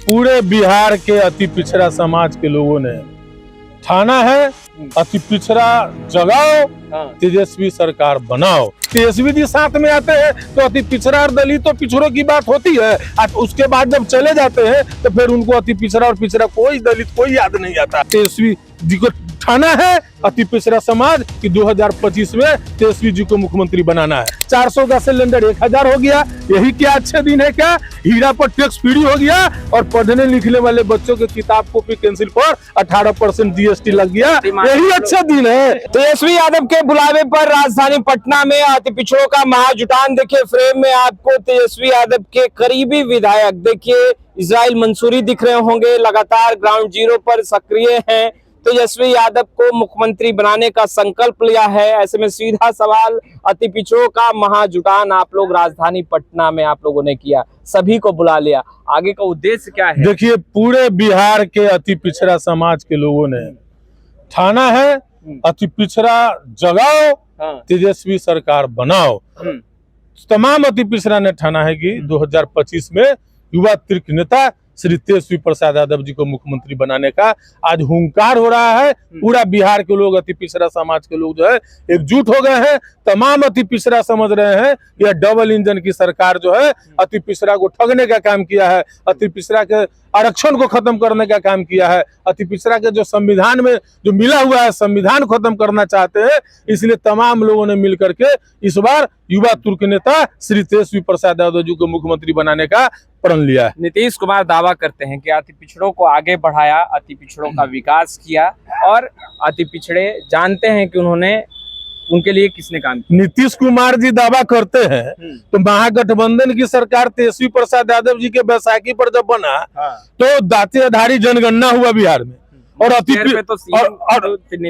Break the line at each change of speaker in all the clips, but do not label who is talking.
पूरे बिहार के अति पिछड़ा समाज के लोगों ने ठाना है अति पिछड़ा जगाओ, तेजस्वी सरकार बनाओ। तेजस्वी जी साथ में आते हैं तो अति पिछड़ा और दलित तो पिछड़ों की बात होती है, उसके बाद जब चले जाते हैं तो फिर उनको अति पिछड़ा और पिछड़ा कोई दलित कोई याद नहीं आता। तेजस्वी जी को ठाना है अति पिछड़ा समाज कि 2025 में तेजस्वी जी को मुख्यमंत्री बनाना है। 400 का सिलेंडर 1000 हो गया, यही क्या अच्छे दिन है क्या? हीरा पर टैक्स फ्री हो गया और पढ़ने लिखने वाले बच्चों के किताब कॉपी पेंसिल पर 18% जीएसटी लग गया, यही अच्छा दिन है।
तेजस्वी यादव के बुलावे पर राजधानी पटना में अति पिछड़ों का महाजुटान। देखिए फ्रेम में आपको तेजस्वी यादव के करीबी विधायक देखिए इस्राइल मंसूरी दिख रहे होंगे, लगातार ग्राउंड जीरो पर सक्रिय हैं। तेजस्वी यादव को मुख्यमंत्री बनाने का संकल्प लिया है। ऐसे में सीधा सवाल, अति पिछड़ों का महाजुटान आप लोग राजधानी पटना में आप लोगों ने किया, सभी को बुला लिया, आगे का उद्देश्य क्या है?
देखिए पूरे बिहार के अति पिछड़ा समाज के लोगों ने ठाना है अति पिछड़ा जगाओ, तेजस्वी सरकार बनाओ। तमाम अति पिछड़ा ने ठाना है कि 2025 में युवा तीर्थ नेता श्री तेजस्वी प्रसाद यादव जी को मुख्यमंत्री बनाने का आज हुंकार हो रहा है। पूरा बिहार के लोग, अति पिछड़ा समाज के लोग जो है एकजुट हो गए हैं। तमाम अति पिछड़ा समझ रहे हैं यह डबल इंजन की सरकार जो है अति पिछड़ा को ठगने का काम किया है, अति पिछड़ा के आरक्षण को खत्म करने का काम किया है, अति पिछड़ा के जो संविधान में जो मिला हुआ है संविधान खत्म करना चाहते हैं। इसलिए तमाम लोगों ने मिलकर के इस बार युवा तुर्क नेता श्री तेजस्वी प्रसाद यादव जी को मुख्यमंत्री बनाने का प्रण लिया है।
नीतीश कुमार दावा करते हैं कि अति पिछड़ों को आगे बढ़ाया, अति पिछड़ों का विकास किया और अति पिछड़े जानते हैं कि उन्होंने उनके लिए किसने काम किया।
नीतीश कुमार जी दावा करते हैं तो महागठबंधन की सरकार तेजस्वी प्रसाद यादव जी के बैसाखी पर जब बना तो दांती आधारी जनगणना हुआ बिहार में और अति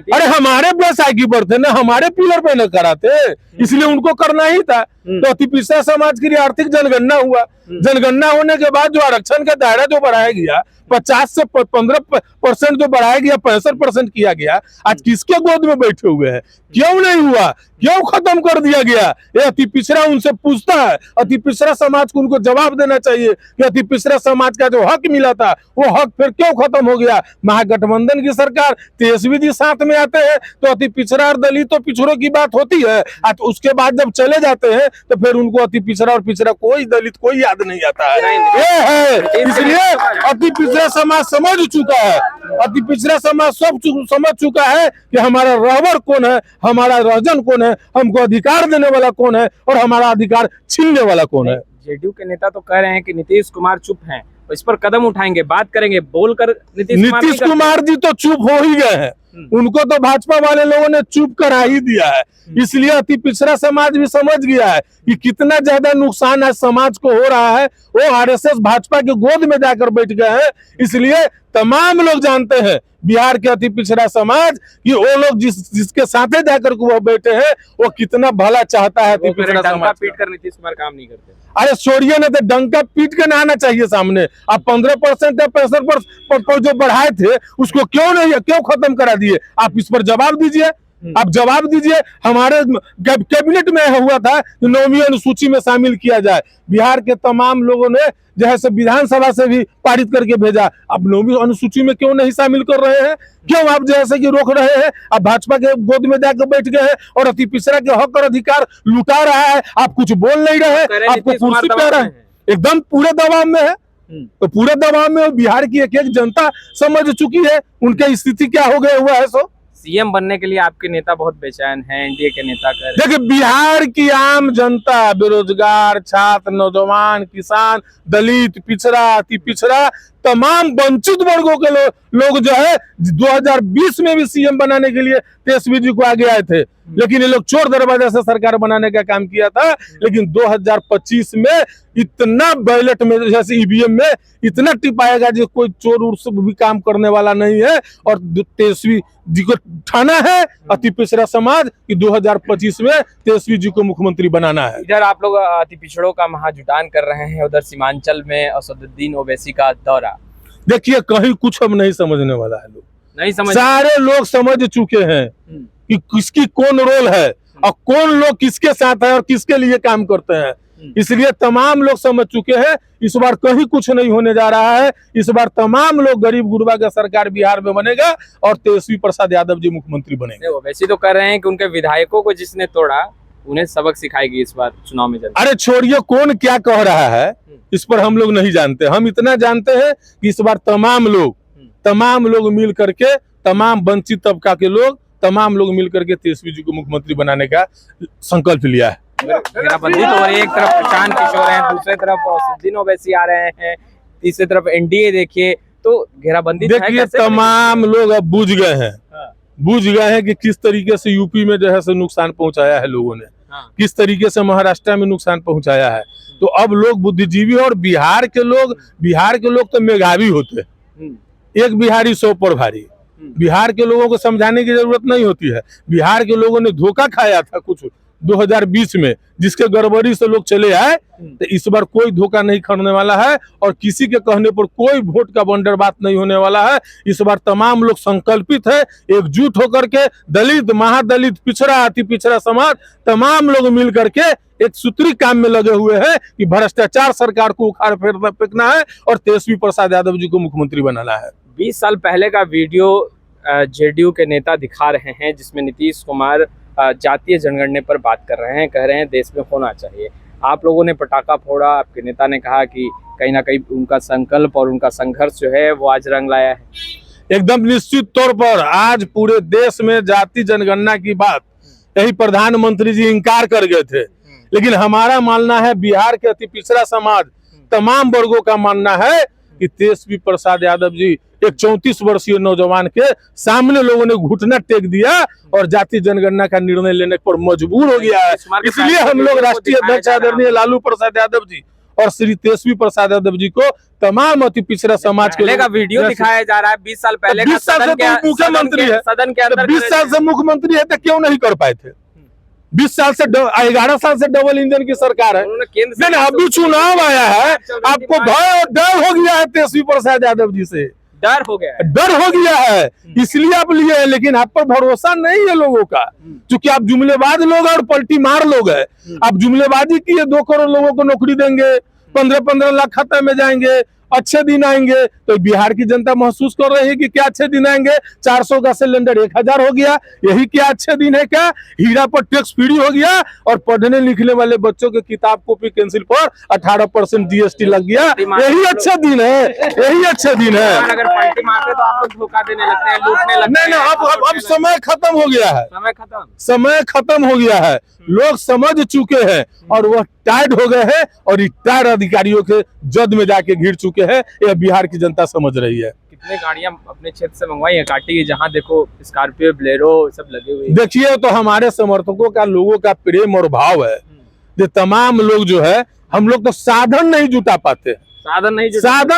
अरे हमारे बैसाखी पर थे ना, हमारे पिलर पे न कराते, इसलिए उनको करना ही था। तो अति पिछड़ा समाज के लिए आर्थिक जनगणना हुआ। जनगणना होने के बाद जो आरक्षण का दायरा जो बढ़ाया गया 50 से 15% जो बढ़ाया गया 65% किया गया, आज किसके गोद में बैठे हुए हैं? क्यों नहीं हुआ? क्यों खत्म कर दिया गया? ये अति पिछड़ा उनसे पूछता है। अति पिछड़ा समाज को उनको जवाब देना चाहिए कि अति पिछड़ा समाज का जो हक मिला था वो हक फिर क्यों खत्म हो गया? महागठबंधन की सरकार तेजस्वी जी साथ में आते हैं तो अति पिछड़ा और दलित तो पिछड़ों की बात होती है, उसके बाद जब चले जाते हैं तो फिर उनको अति पिछड़ा और पिछड़ा कोई दलित कोई याद नहीं आता है। ये है, इसलिए अति पिछड़ा समाज समझ चुका है, अति पिछड़ा समाज सब समझ चुका है कि हमारा रहबर कौन है, हमारा रहजन कौन है, हमको अधिकार देने वाला कौन है और हमारा अधिकार छीनने वाला कौन है।
जेडीयू के नेता तो कह रहे हैं कि नीतीश कुमार चुप हैं, इस पर कदम उठाएंगे, बात करेंगे, बोलकर
नीतीश कुमार जी तो चुप हो ही गए हैं। उनको तो भाजपा वाले लोगों ने चुप करा ही दिया है। इसलिए अति पिछड़ा समाज भी समझ गया है कि कितना ज्यादा नुकसान आज समाज को हो रहा है। वो आरएसएस भाजपा के गोद में जाकर बैठ गए हैं। इसलिए तमाम लोग जानते हैं बिहार के अति पिछड़ा समाज कि वो लोग जिसके साथे जाकर वो बैठे हैं वो कितना भला चाहता है। अति पिछड़ा समाज
पीट कर नीतीश कुमार काम नहीं करते।
अरे छोड़िए ना, तो डंका पीट के ना आना चाहिए सामने। आप 15% या 65% जो बढ़ाए थे उसको क्यों खत्म करा दिए? आप इस पर जवाब दीजिए, आप जवाब दीजिए। हमारे कैबिनेट में हुआ था कि 9वीं अनुसूची में शामिल किया जाए। बिहार के तमाम लोगों ने जैसे विधानसभा से भी पारित करके भेजा, अब 9वीं अनुसूची में क्यों नहीं शामिल कर रहे हैं? क्यों आप जैसे कि रोक रहे हैं? आप भाजपा के गोद में जाकर बैठ गए हैं और अति पिछड़ा के हक और अधिकार लुटा रहा है। आप कुछ बोल नहीं रहे, आपको कुर्सी पे रहे, एकदम पूरे दबाव में है। तो पूरे दबाव में बिहार की एक जनता समझ चुकी है उनके स्थिति क्या हो गया हुआ है। सो
सीएम बनने के लिए आपके नेता बहुत बेचैन हैं, एनडीए के नेता कह रहे हैं।
देखिए बिहार की आम जनता, बेरोजगार, छात्र, नौजवान, किसान, दलित, पिछड़ा, अति पिछड़ा, तमाम वंचित वर्गों के लोग जो है 2020 में भी सीएम बनाने के लिए तेजस्वी जी को आगे आए थे, लेकिन ये लोग चोर दरवाजा से सरकार बनाने का काम किया था। लेकिन 2025 में इतना बैलेट में जैसे ईवीएम में इतना टिपाएगा जो कोई चोर उर सब भी काम करने वाला नहीं है। और तेजस्वी जी को ठाना है अति पिछड़ा समाज कि 2025 में तेजस्वी जी को मुख्यमंत्री बनाना है।
इधर आप लोग अति पिछड़ों का महाजुटान कर रहे हैं, उधर सीमांचल में असदुद्दीन ओवैसी का दौरा।
देखिए कहीं कुछ अब नहीं समझने वाला है, लोग
नहीं समझ,
सारे लोग समझ चुके हैं कि किसकी कौन रोल है और कौन लोग किसके साथ है और किसके लिए काम करते हैं। इसलिए तमाम लोग समझ चुके हैं इस बार कहीं कुछ नहीं होने जा रहा है। इस बार तमाम लोग गरीब गुरबा का सरकार बिहार में बनेगा और तेजस्वी प्रसाद यादव जी मुख्यमंत्री बनेंगे।
वो वैसे तो कर रहे हैं कि उनके विधायकों को जिसने तोड़ा उन्हें सबक सिखाएगी इस बार चुनाव में जनता।
अरे छोड़िए कौन क्या कह रहा है इस पर हम लोग नहीं जानते। हम इतना जानते हैं कि इस बार तमाम लोग मिल करके, तमाम वंचित तबका के लोग, तमाम लोग मिल करके तेजस्वी जी को मुख्यमंत्री बनाने का संकल्प लिया है।
घेराबंदी तो हो रही है, एक तरफ प्रशांत किशोर है, दूसरी तरफ असदुद्दीन ओवैसी आ रहे हैं, तीसरी तरफ एनडीए देखिए, तो घेराबंदी
देखिए तमाम लोग अब बुझ गए हैं कि किस तरीके से यूपी में जो है से नुकसान पहुंचाया है लोगों ने, किस तरीके से महाराष्ट्र में नुकसान पहुंचाया है। तो अब लोग बुद्धिजीवी, और बिहार के लोग तो मेधावी होते हैं, एक बिहारी 100 पर भारी। बिहार के लोगों को समझाने की जरूरत नहीं होती है। बिहार के लोगों ने धोखा खाया था कुछ 2020 में, जिसके गड़बड़ी से लोग चले आए। तो इस बार कोई धोखा नहीं खाने वाला है और किसी के कहने पर कोई वोट का बंडर बात नहीं होने वाला है। इस बार तमाम लोग संकल्पित है, एकजुट होकर के, दलित, महादलित, पिछड़ा, अति पिछड़ा समाज, तमाम लोग मिल करके एक सूत्री काम में लगे हुए हैं कि भ्रष्टाचार सरकार को उखाड़ फेंकना है और तेजस्वी प्रसाद यादव जी को मुख्यमंत्री बनाना है।
20 साल पहले का वीडियो जेडीयू के नेता दिखा रहे हैं, जिसमें नीतीश कुमार जातीय जनगणना पर बात कर रहे हैं, कह रहे हैं देश में होना चाहिए। आप लोगों ने पटाखा फोड़ा, आपके नेता ने कहा कि कहीं ना कहीं उनका संकल्प और उनका संघर्ष जो है वो आज रंग लाया है।
एकदम निश्चित तौर पर आज पूरे देश में जाति जनगणना की बात यही प्रधानमंत्री जी इंकार कर गए थे, लेकिन हमारा मानना है, बिहार के अति पिछड़ा समाज, तमाम वर्गों का मानना है कि तेजस्वी प्रसाद यादव जी एक 34 वर्षीय नौजवान के सामने लोगों ने घुटना टेक दिया और जाति जनगणना का निर्णय लेने पर मजबूर हो गया है। इसलिए हम लोग राष्ट्रीय अध्यक्ष आदरणीय लालू प्रसाद यादव जी और श्री तेजस्वी प्रसाद यादव जी को तमाम अति पिछड़ा समाज के
का वीडियो दिखाया जा रहा है। 20 साल पहले
20 साल से तो मुख्यमंत्री है,
सदन के अंदर
20 साल से मुख्यमंत्री है तो क्यों नहीं कर पाए थे? 20 साल से 11 साल से डबल इंजन की सरकार है। लेकिन अभी चुनाव आया है, आपको भय और डर हो गया है तेजस्वी प्रसाद यादव जी से,
डर हो गया
है, इसलिए आप लिए हैं। लेकिन आप पर भरोसा नहीं है लोगों का, क्योंकि आप जुमलेबाज लोग और पलटी मार लोग हैं। आप जुमलेबाजी किए, 2 करोड़ लोगों को नौकरी देंगे, 15-15 लाख खाता में जाएंगे, अच्छे दिन आएंगे। तो बिहार की जनता महसूस कर रही है कि क्या अच्छे दिन आएंगे? 400 का सिलेंडर 1000 हो गया, यही क्या अच्छे दिन है? क्या हीरा पर टैक्स फ्री हो गया और पढ़ने लिखने वाले बच्चों के किताब कॉपी पेंसिल पर 18% जीएसटी लग गया, यही अच्छा दिन है, यही अच्छा दिन है।
अगर पलटी मारते तो आप लोग धोखा देने लगते हैं, लूटने लगते हैं।
नहीं, अब समय खत्म हो गया है, समय खत्म हो गया है। लोग समझ चुके हैं और वह टायर्ड हो गए हैं और रिटायर्ड अधिकारियों के जद में जाके घिर चुके हैं। यह बिहार की जनता समझ रही है।
कितने गाड़ियां अपने क्षेत्र से मंगवाई है काटी की, जहां देखो स्कॉर्पियो, बोलेरो सब लगे हुए।
देखिए तो हमारे समर्थकों का, लोगों का प्रेम और भाव है। जो तमाम लोग जो है, हम लोग तो साधन नहीं जुटा पाते, साधन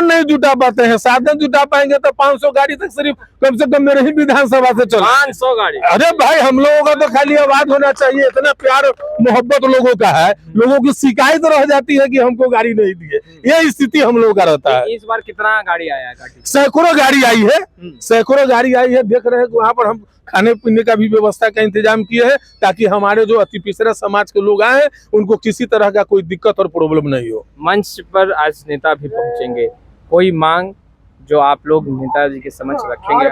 नहीं जुटा पाते हैं। साधन जुटा पाएंगे तो 500 गाड़ी तक सिर्फ कम से कम मेरे ही विधानसभा से चला।
500 गाड़ी? अरे
भाई हम लोगों का तो खाली आवाज होना चाहिए, इतना प्यार मोहब्बत लोगों का है। लोगों की शिकायत रह जाती है कि हमको गाड़ी नहीं दिए, यह स्थिति हम लोगों का रहता है।
इस बार कितना गाड़ी आया है?
सैकड़ों गाड़ी आई है, सैकड़ों गाड़ी आई है। देख रहे हैं वहाँ पर हम खाने पीने का भी व्यवस्था का इंतजाम किए हैं, ताकि हमारे जो अति पिछड़ा समाज के लोग आए उनको किसी तरह का कोई दिक्कत और प्रॉब्लम नहीं हो।
मंच पर आज नेता भी पहुंचेंगे, कोई मांग जो आप लोग नेताजी के समक्ष रखेंगे?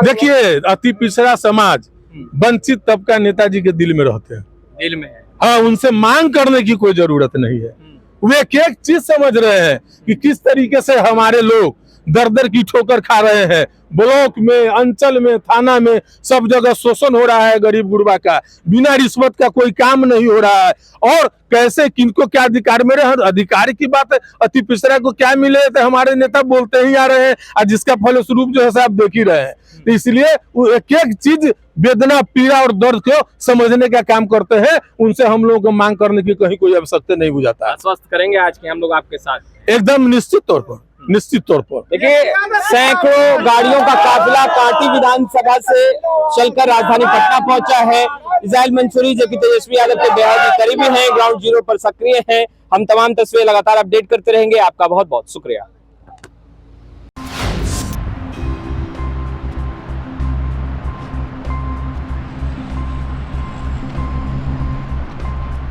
देखिए अति पिछड़ा समाज, वंचित तबका नेताजी के दिल में रहते हैं,
दिल में है।
हाँ, उनसे मांग करने की कोई जरूरत नहीं है। वे एक चीज समझ रहे हैं कि किस तरीके से हमारे लोग दर दर की ठोकर खा रहे हैं। ब्लॉक में, अंचल में, थाना में, सब जगह शोषण हो रहा है गरीब गुरबा का, बिना रिश्वत का कोई काम नहीं हो रहा है। और कैसे किनको क्या अधिकार, मेरे अधिकार की बात है, अति पिछड़ा को क्या मिले तो हमारे नेता बोलते ही आ रहे हैं, और जिसका फलस्वरूप जो है आप देख ही रहे हैं। तो इसलिए वो एक एक चीज वेदना, पीड़ा और दर्द को समझने का काम करते हैं। उनसे हम लोगों को मांग करने की कहीं कोई आवश्यकता नहीं बुझाता।
आश्वस्त करेंगे आज के हम लोग आपके साथ?
एकदम निश्चित तौर पर, निश्चित तौर पर।
देखिए सैकड़ों गाड़ियों का काफिला कांटी विधानसभा से चलकर राजधानी पटना पहुंचा है। इस्राइल मंसूरी जो कि तेजस्वी यादव के बेहद ही करीबी हैं, ग्राउंड जीरो पर सक्रिय हैं। हम तमाम तस्वीरें लगातार अपडेट करते रहेंगे। आपका बहुत बहुत शुक्रिया।